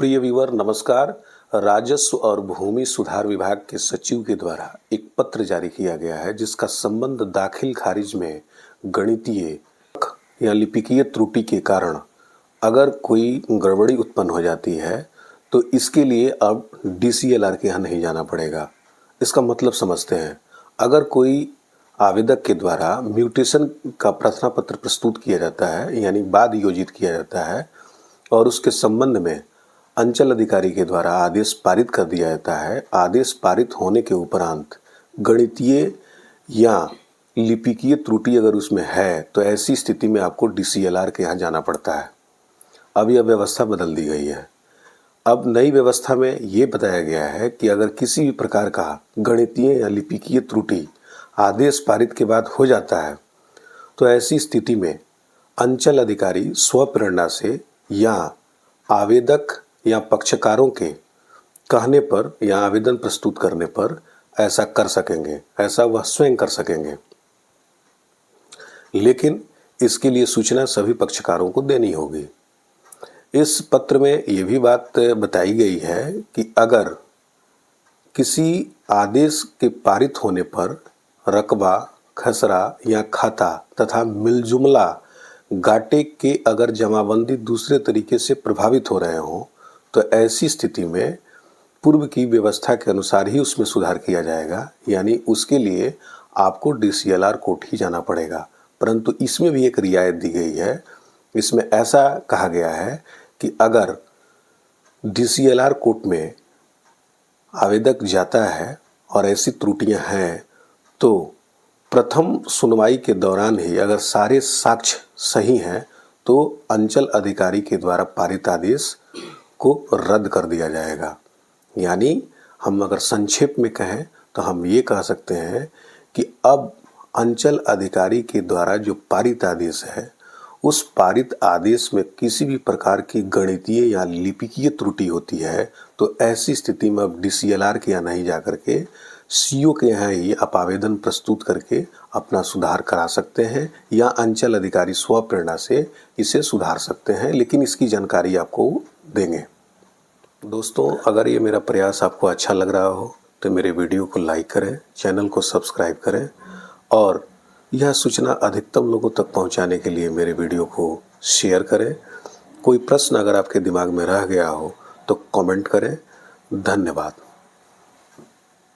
प्रिय व्यूअर नमस्कार। राजस्व और भूमि सुधार विभाग के सचिव के द्वारा एक पत्र जारी किया गया है जिसका संबंध दाखिल खारिज में गणितीय या लिपिकीय त्रुटि के कारण अगर कोई गड़बड़ी उत्पन्न हो जाती है तो इसके लिए अब DCLR के यहाँ नहीं जाना पड़ेगा। इसका मतलब समझते हैं। अगर कोई आवेदक के द्वारा म्यूटेशन का प्रार्थना पत्र प्रस्तुत किया जाता है यानी बाद योजित किया जाता है और उसके संबंध में अंचल अधिकारी के द्वारा आदेश पारित कर दिया जाता है, आदेश पारित होने के उपरांत गणितीय या लिपिकीय त्रुटि अगर उसमें है तो ऐसी स्थिति में आपको DCLR के यहाँ जाना पड़ता है। अब यह व्यवस्था बदल दी गई है। अब नई व्यवस्था में ये बताया गया है कि अगर किसी भी प्रकार का गणितीय या लिपिकीय त्रुटि आदेश पारित के बाद हो जाता है तो ऐसी स्थिति में अंचल अधिकारी स्वप्रेरणा से या आवेदक या पक्षकारों के कहने पर या आवेदन प्रस्तुत करने पर ऐसा कर सकेंगे, ऐसा वह स्वयं कर सकेंगे। लेकिन इसके लिए सूचना सभी पक्षकारों को देनी होगी। इस पत्र में यह भी बात बताई गई है कि अगर किसी आदेश के पारित होने पर रकबा, खसरा या खाता तथा मिलजुमला घाटे के अगर जमाबंदी दूसरे तरीके से प्रभावित हो रहे हों तो ऐसी स्थिति में पूर्व की व्यवस्था के अनुसार ही उसमें सुधार किया जाएगा, यानी उसके लिए आपको DCLR कोर्ट ही जाना पड़ेगा। परंतु इसमें भी एक रियायत दी गई है। इसमें ऐसा कहा गया है कि अगर DCLR कोर्ट में आवेदक जाता है और ऐसी त्रुटियां हैं तो प्रथम सुनवाई के दौरान ही अगर सारे साक्ष्य सही हैं तो अंचल अधिकारी के द्वारा पारित आदेश को रद्द कर दिया जाएगा। यानी हम अगर संक्षेप में कहें तो हम ये कह सकते हैं कि अब अंचल अधिकारी के द्वारा जो पारित आदेश है उस पारित आदेश में किसी भी प्रकार की गणितीय या लिपिकीय त्रुटि होती है तो ऐसी स्थिति में अब DCLR के यहाँ नहीं जाकर के CO के यहाँ ही आप आवेदन प्रस्तुत करके अपना सुधार करा सकते हैं या अंचल अधिकारी स्वप्रेरणा से इसे सुधार सकते हैं, लेकिन इसकी जानकारी आपको देंगे। दोस्तों, अगर ये मेरा प्रयास आपको अच्छा लग रहा हो तो मेरे वीडियो को लाइक करें, चैनल को सब्सक्राइब करें और यह सूचना अधिकतम लोगों तक पहुंचाने के लिए मेरे वीडियो को शेयर करें। कोई प्रश्न अगर आपके दिमाग में रह गया हो तो कमेंट करें। धन्यवाद।